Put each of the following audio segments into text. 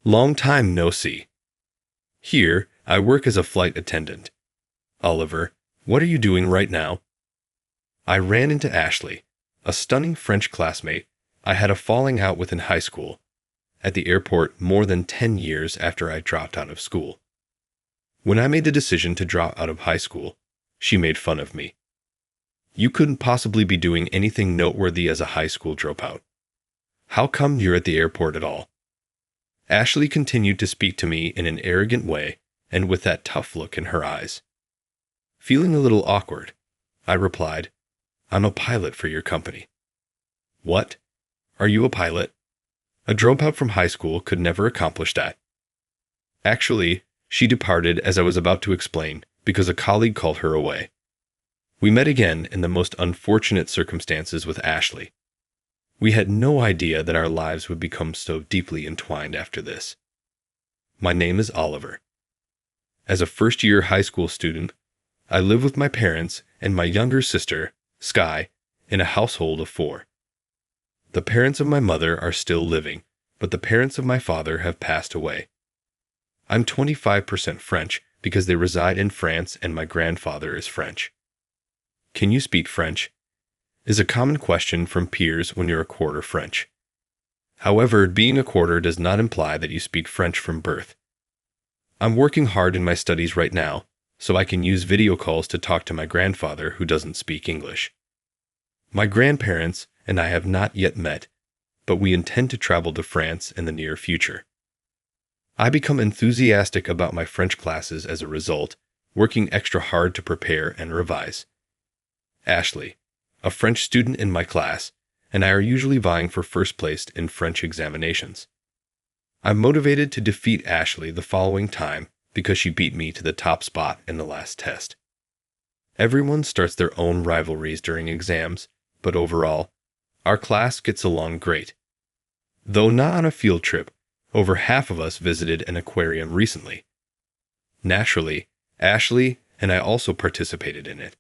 Long time no see. Here, I work as a flight attendant. Oliver, what are you doing right now? I ran into Ashley, a stunning French classmate I had a falling out with in high school, at the airport more than 10 years after I dropped out of school. When I made the decision to drop out of high school, she made fun of me. You couldn't possibly be doing anything noteworthy as a high school dropout. How come you're at the airport at all? Ashley continued to speak to me in an arrogant way and with that tough look in her eyes. Feeling a little awkward, I replied, I'm a pilot for your company. What? Are you a pilot? A dropout from high school could never accomplish that. Actually, she departed as I was about to explain because a colleague called her away. We met again in the most unfortunate circumstances with Ashley. We had no idea that our lives would become so deeply entwined after this. My name is Oliver. As a first-year high school student, I live with my parents and my younger sister, Sky, in a household of 4. The parents of my mother are still living, but the parents of my father have passed away. I'm 25% French because they reside in France and my grandfather is French. Can you speak French? Is a common question from peers when you're a quarter French. However, being a quarter does not imply that you speak French from birth. I'm working hard in my studies right now, so I can use video calls to talk to my grandfather who doesn't speak English. My grandparents and I have not yet met, but we intend to travel to France in the near future. I become enthusiastic about my French classes as a result, working extra hard to prepare and revise. Ashley, a French student in my class, and I are usually vying for first place in French examinations. I'm motivated to defeat Ashley the following time because she beat me to the top spot in the last test. Everyone starts their own rivalries during exams, but overall, our class gets along great. Though not on a field trip, over half of us visited an aquarium recently. Naturally, Ashley and I also participated in it.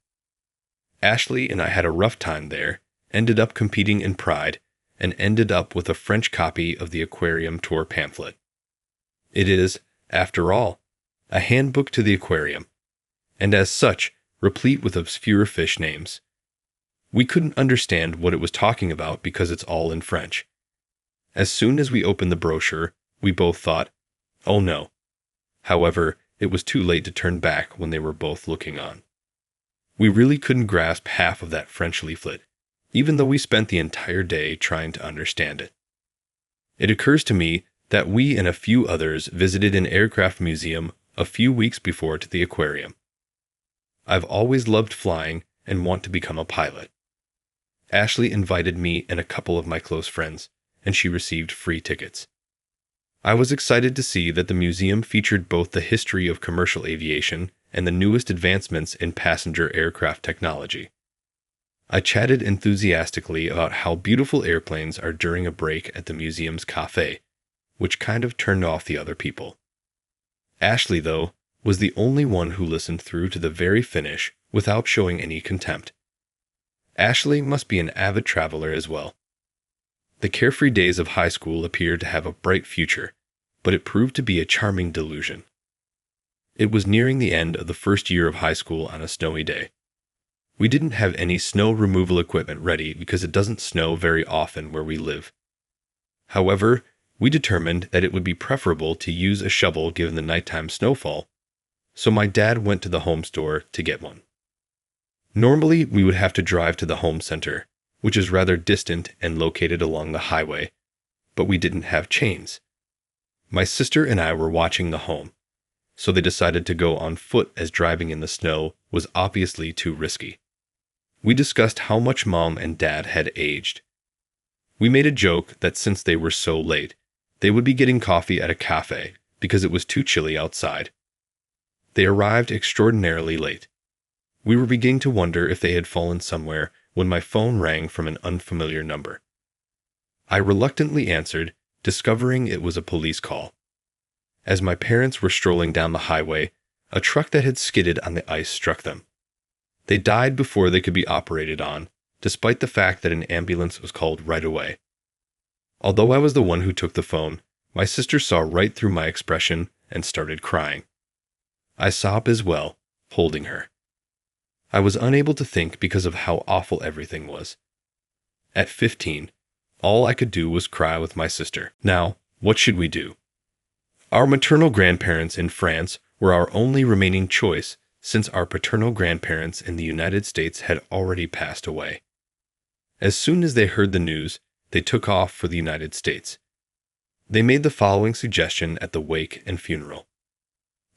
Ashley and I had a rough time there, ended up competing in Pride, and ended up with a French copy of the aquarium tour pamphlet. It is, after all, a handbook to the aquarium, and as such, replete with obscure fish names. We couldn't understand what it was talking about because it's all in French. As soon as we opened the brochure, we both thought, oh no. However, it was too late to turn back when they were both looking on. We really couldn't grasp half of that French leaflet, even though we spent the entire day trying to understand it. It occurs to me that we and a few others visited an aircraft museum a few weeks before to the aquarium. I've always loved flying and want to become a pilot. Ashley invited me and a couple of my close friends, and she received free tickets. I was excited to see that the museum featured both the history of commercial aviation and the newest advancements in passenger aircraft technology. I chatted enthusiastically about how beautiful airplanes are during a break at the museum's cafe, which kind of turned off the other people. Ashley, though, was the only one who listened through to the very finish without showing any contempt. Ashley must be an avid traveler as well. The carefree days of high school appeared to have a bright future, but it proved to be a charming delusion. It was nearing the end of the first year of high school on a snowy day. We didn't have any snow removal equipment ready because it doesn't snow very often where we live. However, we determined that it would be preferable to use a shovel given the nighttime snowfall, so my dad went to the home store to get one. Normally, we would have to drive to the home center, which is rather distant and located along the highway, but we didn't have chains. My sister and I were watching the home, so they decided to go on foot as driving in the snow was obviously too risky. We discussed how much Mom and Dad had aged. We made a joke that since they were so late, they would be getting coffee at a cafe because it was too chilly outside. They arrived extraordinarily late. We were beginning to wonder if they had fallen somewhere when my phone rang from an unfamiliar number. I reluctantly answered, discovering it was a police call. As my parents were strolling down the highway, a truck that had skidded on the ice struck them. They died before they could be operated on, despite the fact that an ambulance was called right away. Although I was the one who took the phone, My sister saw right through my expression and started crying. I sobbed as well, holding her. I was unable to think because of how awful everything was. At 15, all I could do was cry with my sister. Now, what should we do? Our maternal grandparents in France were our only remaining choice since our paternal grandparents in the United States had already passed away. As soon as they heard the news, they took off for the United States. They made the following suggestion at the wake and funeral.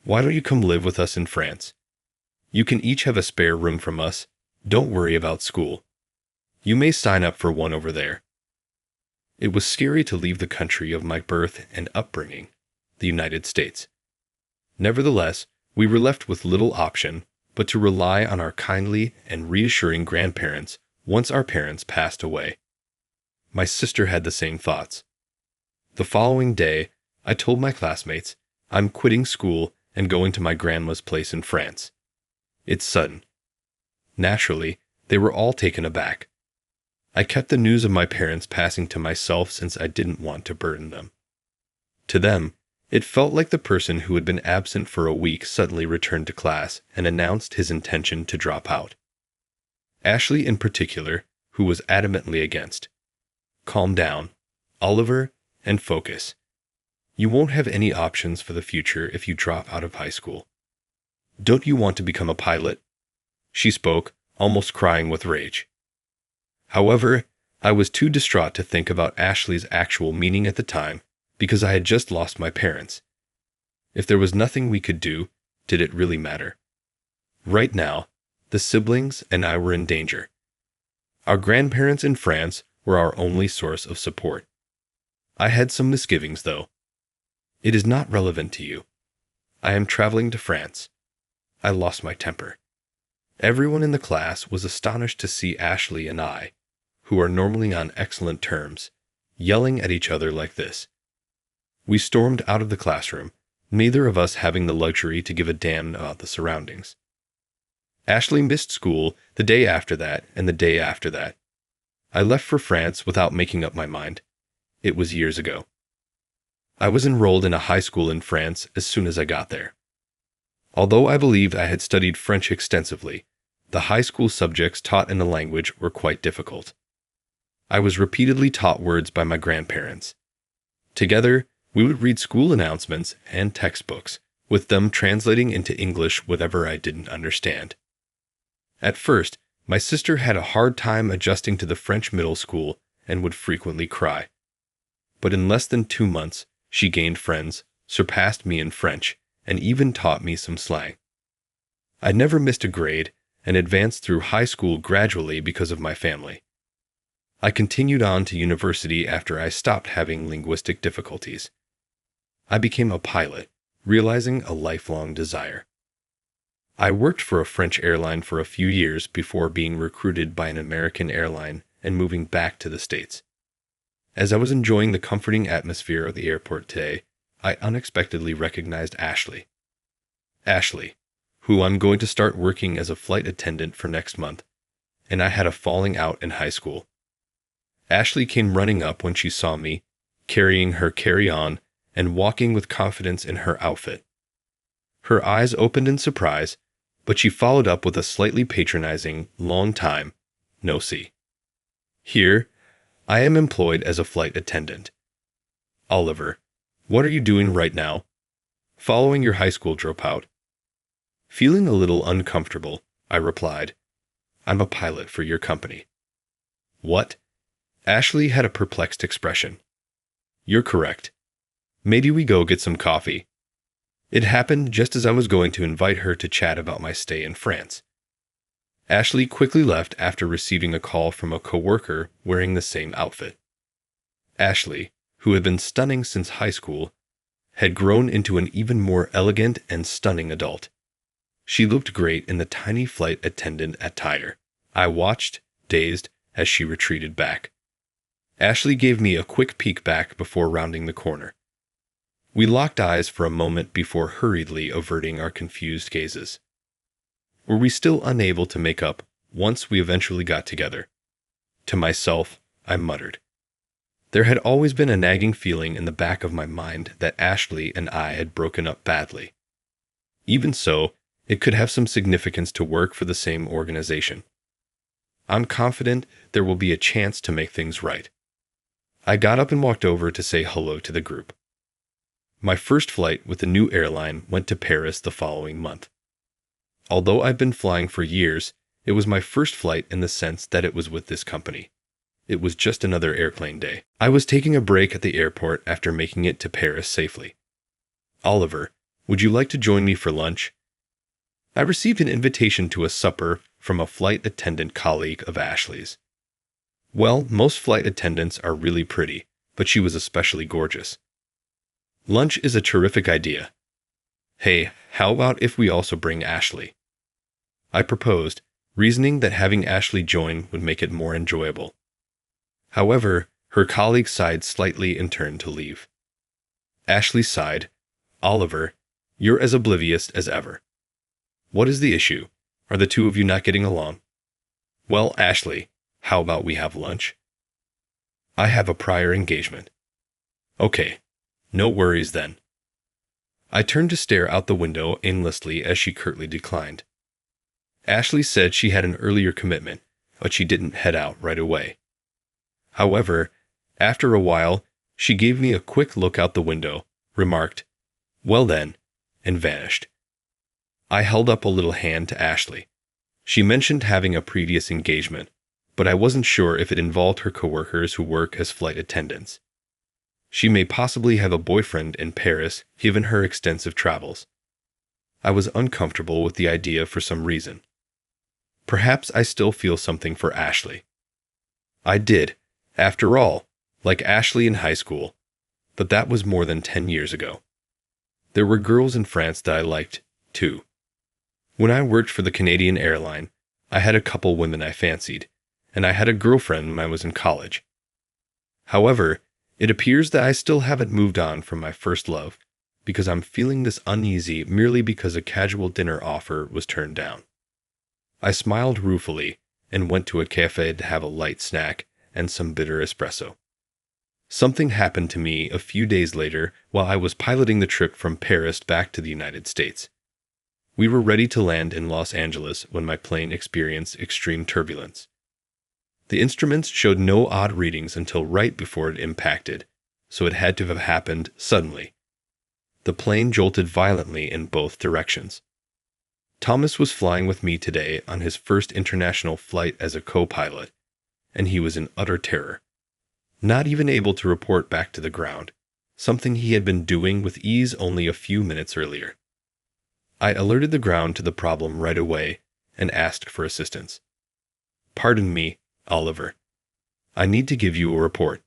Why don't you come live with us in France? You can each have a spare room from us. Don't worry about school. You may sign up for one over there. It was scary to leave the country of my birth and upbringing, the United States. Nevertheless, we were left with little option but to rely on our kindly and reassuring grandparents once our parents passed away. My sister had the same thoughts. The following day, I told my classmates, I'm quitting school and going to my grandma's place in France. It's sudden. Naturally, they were all taken aback. I kept the news of my parents passing to myself since I didn't want to burden them. To them, it felt like the person who had been absent for a week suddenly returned to class and announced his intention to drop out. Ashley in particular, who was adamantly against. Calm down, Oliver, and focus. You won't have any options for the future if you drop out of high school. Don't you want to become a pilot? She spoke, almost crying with rage. However, I was too distraught to think about Ashley's actual meaning at the time because I had just lost my parents. If there was nothing we could do, did it really matter? Right now, the siblings and I were in danger. Our grandparents in France were our only source of support. I had some misgivings, though. It is not relevant to you. I am traveling to France. I lost my temper. Everyone in the class was astonished to see Ashley and I, who are normally on excellent terms, yelling at each other like this. We stormed out of the classroom, neither of us having the luxury to give a damn about the surroundings. Ashley missed school the day after that and the day after that. I left for France without making up my mind. It was years ago. I was enrolled in a high school in France as soon as I got there. Although I believed I had studied French extensively, the high school subjects taught in the language were quite difficult. I was repeatedly taught words by my grandparents. Together, we would read school announcements and textbooks, with them translating into English whatever I didn't understand. At first, my sister had a hard time adjusting to the French middle school and would frequently cry. But in less than 2 months, she gained friends, surpassed me in French, and even taught me some slang. I never missed a grade and advanced through high school gradually because of my family. I continued on to university after I stopped having linguistic difficulties. I became a pilot, realizing a lifelong desire. I worked for a French airline for a few years before being recruited by an American airline and moving back to the States. As I was enjoying the comforting atmosphere of the airport today, I unexpectedly recognized Ashley. Ashley, who I'm going to start working as a flight attendant for next month, and I had a falling out in high school. Ashley came running up when she saw me, carrying her carry-on and walking with confidence in her outfit. Her eyes opened in surprise, but she followed up with a slightly patronizing, long time, no see. Here, I am employed as a flight attendant. Oliver, what are you doing right now? Following your high school dropout. Feeling a little uncomfortable, I replied, I'm a pilot for your company. What? Ashley had a perplexed expression. You're correct. Maybe we go get some coffee. It happened just as I was going to invite her to chat about my stay in France. Ashley quickly left after receiving a call from a coworker wearing the same outfit. Ashley, who had been stunning since high school, had grown into an even more elegant and stunning adult. She looked great in the tiny flight attendant attire. I watched, dazed, as she retreated back. Ashley gave me a quick peek back before rounding the corner. We locked eyes for a moment before hurriedly averting our confused gazes. Were we still unable to make up once we eventually got together? To myself, I muttered, There had always been a nagging feeling in the back of my mind that Ashley and I had broken up badly. Even so, it could have some significance to work for the same organization. I'm confident there will be a chance to make things right. I got up and walked over to say hello to the group. My first flight with the new airline went to Paris the following month. Although I've been flying for years, it was my first flight in the sense that it was with this company. It was just another airplane day. I was taking a break at the airport after making it to Paris safely. "Oliver, would you like to join me for lunch?" I received an invitation to a supper from a flight attendant colleague of Ashley's. Well, most flight attendants are really pretty, but she was especially gorgeous. "Lunch is a terrific idea. Hey, how about if we also bring Ashley?" I proposed, reasoning that having Ashley join would make it more enjoyable. However, her colleague sighed slightly and turned to leave. Ashley sighed, "Oliver, you're as oblivious as ever. What is the issue? Are the two of you not getting along?" "Well, Ashley, how about we have lunch?" "I have a prior engagement." "Okay, no worries then." I turned to stare out the window aimlessly as she curtly declined. Ashley said she had an earlier commitment, but she didn't head out right away. However, after a while, she gave me a quick look out the window, remarked, "Well then," and vanished. I held up a little hand to Ashley. She mentioned having a previous engagement, but I wasn't sure if it involved her coworkers who work as flight attendants. She may possibly have a boyfriend in Paris given her extensive travels. I was uncomfortable with the idea for some reason. Perhaps I still feel something for Ashley. I did, after all, like Ashley in high school, but that was more than 10 years ago. There were girls in France that I liked, too. When I worked for the Canadian airline, I had a couple women I fancied, and I had a girlfriend when I was in college. However, it appears that I still haven't moved on from my first love, because I'm feeling this uneasy merely because a casual dinner offer was turned down. I smiled ruefully and went to a cafe to have a light snack and some bitter espresso. Something happened to me a few days later while I was piloting the trip from Paris back to the United States. We were ready to land in Los Angeles when my plane experienced extreme turbulence. The instruments showed no odd readings until right before it impacted, so it had to have happened suddenly. The plane jolted violently in both directions. Thomas was flying with me today on his first international flight as a co-pilot, and he was in utter terror, not even able to report back to the ground, something he had been doing with ease only a few minutes earlier. I alerted the ground to the problem right away and asked for assistance. "Pardon me, Oliver. I need to give you a report.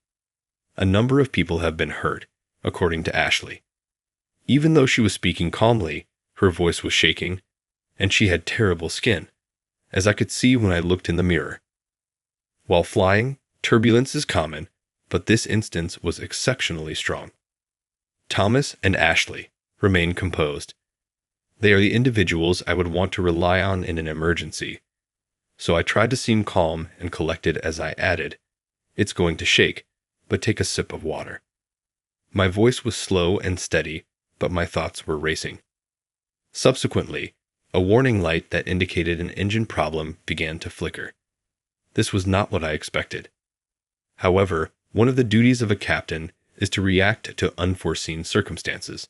A number of people have been hurt, according to Ashley." Even though she was speaking calmly, her voice was shaking, and she had terrible skin, as I could see when I looked in the mirror. While flying, turbulence is common, but this instance was exceptionally strong. Thomas and Ashley remain composed. They are the individuals I would want to rely on in an emergency. So I tried to seem calm and collected as I added, "It's going to shake, but take a sip of water." My voice was slow and steady, but my thoughts were racing. Subsequently, a warning light that indicated an engine problem began to flicker. This was not what I expected. However, one of the duties of a captain is to react to unforeseen circumstances.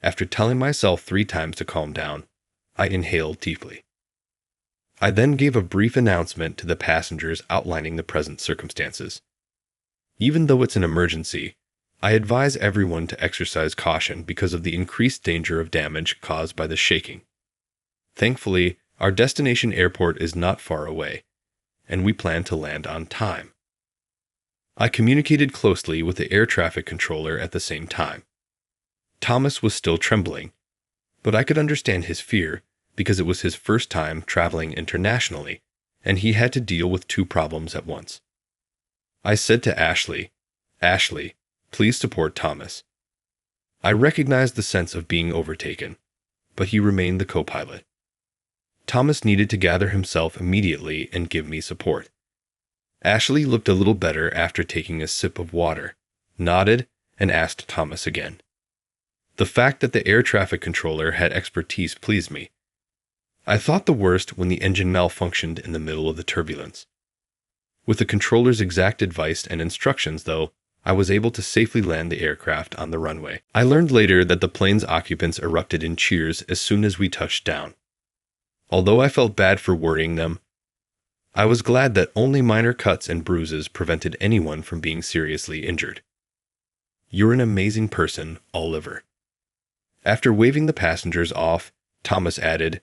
After telling myself 3 times to calm down, I inhaled deeply. I then gave a brief announcement to the passengers outlining the present circumstances. Even though it's an emergency, I advise everyone to exercise caution because of the increased danger of damage caused by the shaking. Thankfully, our destination airport is not far away, and we plan to land on time. I communicated closely with the air traffic controller at the same time. Thomas was still trembling, but I could understand his fear because it was his first time traveling internationally, and he had to deal with 2 problems at once. I said to Ashley, "Ashley, please support Thomas." I recognized the sense of being overtaken, but he remained the co-pilot. Thomas needed to gather himself immediately and give me support. Ashley looked a little better after taking a sip of water, nodded, and asked Thomas again. The fact that the air traffic controller had expertise pleased me. I thought the worst when the engine malfunctioned in the middle of the turbulence. With the controller's exact advice and instructions, though, I was able to safely land the aircraft on the runway. I learned later that the plane's occupants erupted in cheers as soon as we touched down. Although I felt bad for worrying them, I was glad that only minor cuts and bruises prevented anyone from being seriously injured. You're an amazing person, Oliver. After waving the passengers off, Thomas added,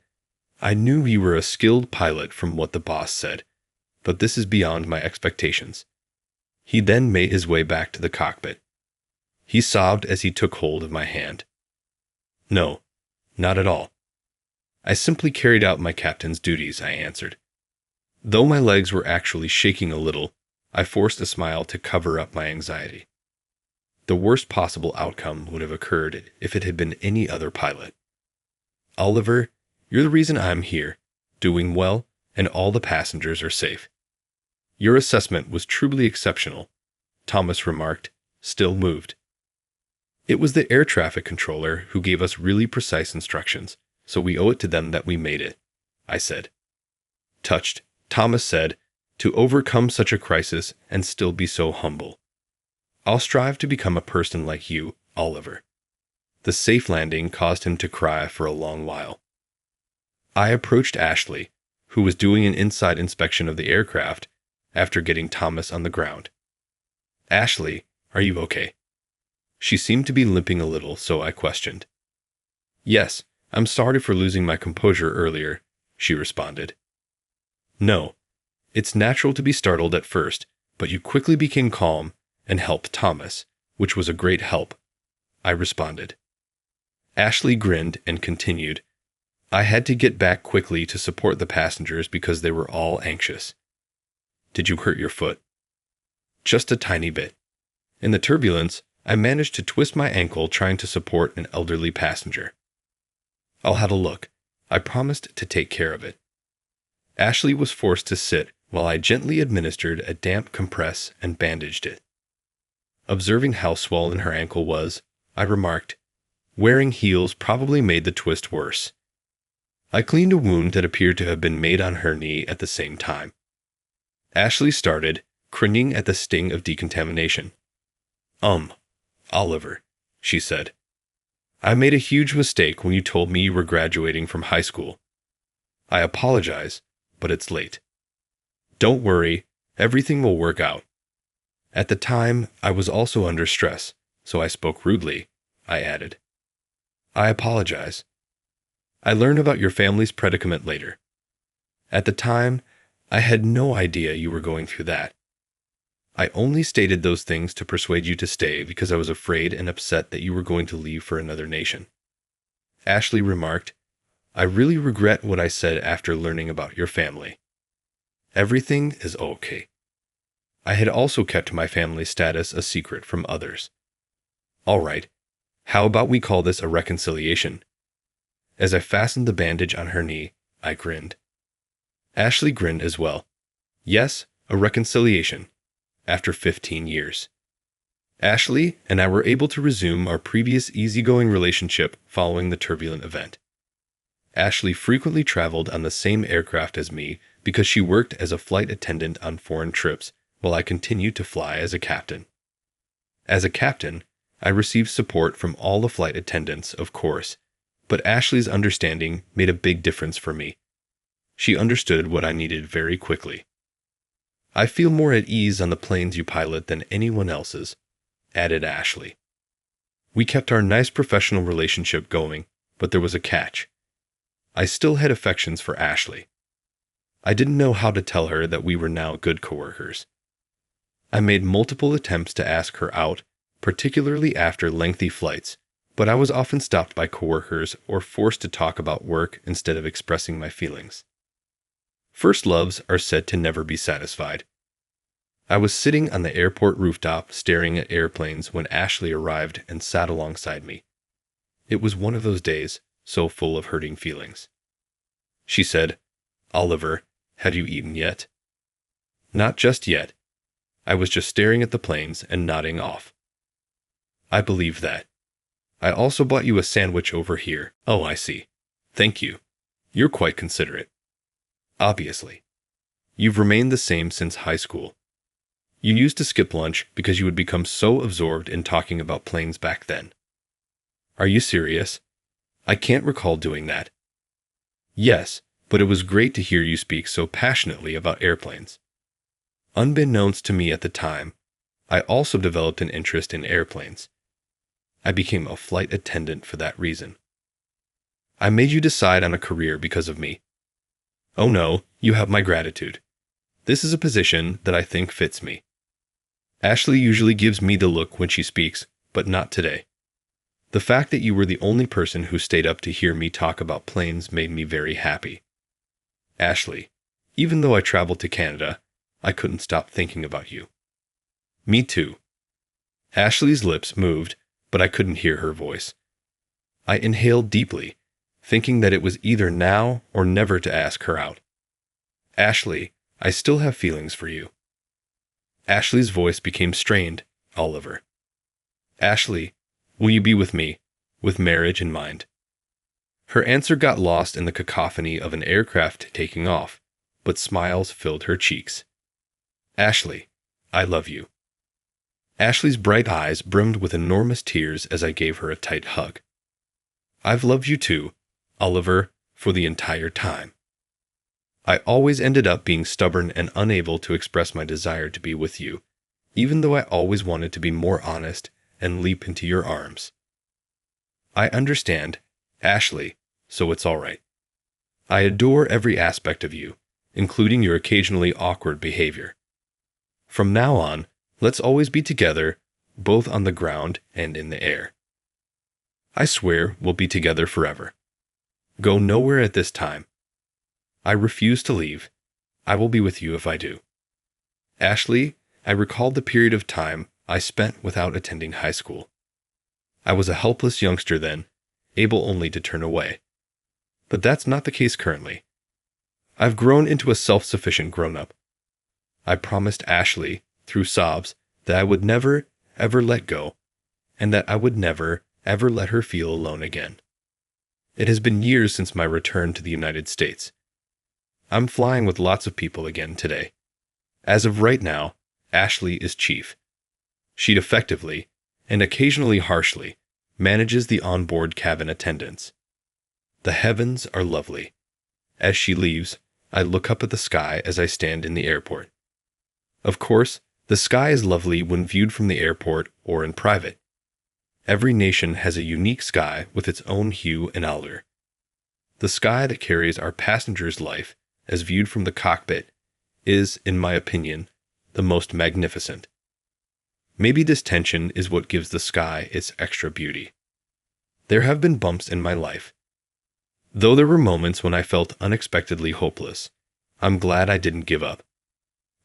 I knew you were a skilled pilot from what the boss said, but this is beyond my expectations. He then made his way back to the cockpit. He sobbed as he took hold of my hand. No, not at all. I simply carried out my captain's duties, I answered. Though my legs were actually shaking a little, I forced a smile to cover up my anxiety. The worst possible outcome would have occurred if it had been any other pilot. Oliver, you're the reason I'm here, doing well, and all the passengers are safe. Your assessment was truly exceptional, Thomas remarked, still moved. It was the air traffic controller who gave us really precise instructions, so we owe it to them that we made it, I said. Touched, Thomas said, to overcome such a crisis and still be so humble. I'll strive to become a person like you, Oliver. The safe landing caused him to cry for a long while. I approached Ashley, who was doing an inside inspection of the aircraft, after getting Thomas on the ground. Ashley, are you okay? She seemed to be limping a little, so I questioned. Yes, I'm sorry for losing my composure earlier, she responded. No, it's natural to be startled at first, but you quickly became calm and helped Thomas, which was a great help, I responded. Ashley grinned and continued, I had to get back quickly to support the passengers because they were all anxious. Did you hurt your foot? Just a tiny bit. In the turbulence, I managed to twist my ankle trying to support an elderly passenger. I'll have a look. I promised to take care of it. Ashley was forced to sit while I gently administered a damp compress and bandaged it. Observing how swollen her ankle was, I remarked, wearing heels probably made the twist worse. I cleaned a wound that appeared to have been made on her knee at the same time. Ashley started, cringing at the sting of decontamination. Oliver, she said. I made a huge mistake when you told me you were graduating from high school. I apologize, but it's late. Don't worry, everything will work out. At the time, I was also under stress, so I spoke rudely, I added. I apologize. I learned about your family's predicament later. At the time, I had no idea you were going through that. I only stated those things to persuade you to stay because I was afraid and upset that you were going to leave for another nation. Ashley remarked, I really regret what I said after learning about your family. Everything is okay. I had also kept my family status a secret from others. All right, how about we call this a reconciliation? As I fastened the bandage on her knee, I grinned. Ashley grinned as well. Yes, a reconciliation. After 15 years. Ashley and I were able to resume our previous easygoing relationship following the turbulent event. Ashley frequently traveled on the same aircraft as me because she worked as a flight attendant on foreign trips, while I continued to fly as a captain. As a captain, I received support from all the flight attendants, of course, but Ashley's understanding made a big difference for me. She understood what I needed very quickly. I feel more at ease on the planes you pilot than anyone else's, added Ashley. We kept our nice professional relationship going, but there was a catch. I still had affections for Ashley. I didn't know how to tell her that we were now good coworkers. I made multiple attempts to ask her out, particularly after lengthy flights, but I was often stopped by coworkers or forced to talk about work instead of expressing my feelings. First loves are said to never be satisfied. I was sitting on the airport rooftop staring at airplanes when Ashley arrived and sat alongside me. It was one of those days, so full of hurting feelings. She said, Oliver, have you eaten yet? Not just yet. I was just staring at the planes and nodding off. I believe that. I also bought you a sandwich over here. Oh, I see. Thank you. You're quite considerate. Obviously. You've remained the same since high school. You used to skip lunch because you would become so absorbed in talking about planes back then. Are you serious? I can't recall doing that. Yes, but it was great to hear you speak so passionately about airplanes. Unbeknownst to me at the time, I also developed an interest in airplanes. I became a flight attendant for that reason. I made you decide on a career because of me. Oh no, you have my gratitude. This is a position that I think fits me. Ashley usually gives me the look when she speaks, but not today. The fact that you were the only person who stayed up to hear me talk about planes made me very happy. Ashley, even though I traveled to Canada, I couldn't stop thinking about you. Me too. Ashley's lips moved, but I couldn't hear her voice. I inhaled deeply, thinking that it was either now or never to ask her out. Ashley, I still have feelings for you. Ashley's voice became strained, Oliver. Ashley, will you be with me, with marriage in mind? Her answer got lost in the cacophony of an aircraft taking off, but smiles filled her cheeks. Ashley, I love you. Ashley's bright eyes brimmed with enormous tears as I gave her a tight hug. I've loved you too, Oliver, for the entire time. I always ended up being stubborn and unable to express my desire to be with you, even though I always wanted to be more honest and leap into your arms. I understand, Ashley, so it's all right. I adore every aspect of you, including your occasionally awkward behavior. From now on, let's always be together, both on the ground and in the air. I swear we'll be together forever. Go nowhere at this time. I refuse to leave. I will be with you if I do. Ashley, I recalled the period of time I spent without attending high school. I was a helpless youngster then, able only to turn away. But that's not the case currently. I've grown into a self-sufficient grown-up. I promised Ashley, through sobs, that I would never, ever let go, and that I would never, ever let her feel alone again. It has been years since my return to the United States. I'm flying with lots of people again today. As of right now, Ashley is chief. She effectively, and occasionally harshly, manages the onboard cabin attendants. The heavens are lovely. As she leaves, I look up at the sky as I stand in the airport. Of course, the sky is lovely when viewed from the airport or in private. Every nation has a unique sky with its own hue and allure. The sky that carries our passenger's life, as viewed from the cockpit, is, in my opinion, the most magnificent. Maybe this tension is what gives the sky its extra beauty. There have been bumps in my life. Though there were moments when I felt unexpectedly hopeless, I'm glad I didn't give up.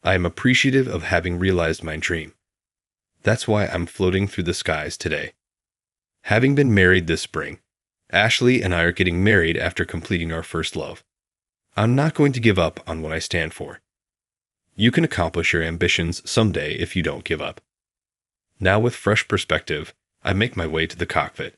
I am appreciative of having realized my dream. That's why I'm floating through the skies today. Having been married this spring, Ashley and I are getting married after completing our first love. I'm not going to give up on what I stand for. You can accomplish your ambitions someday if you don't give up. Now with fresh perspective, I make my way to the cockpit.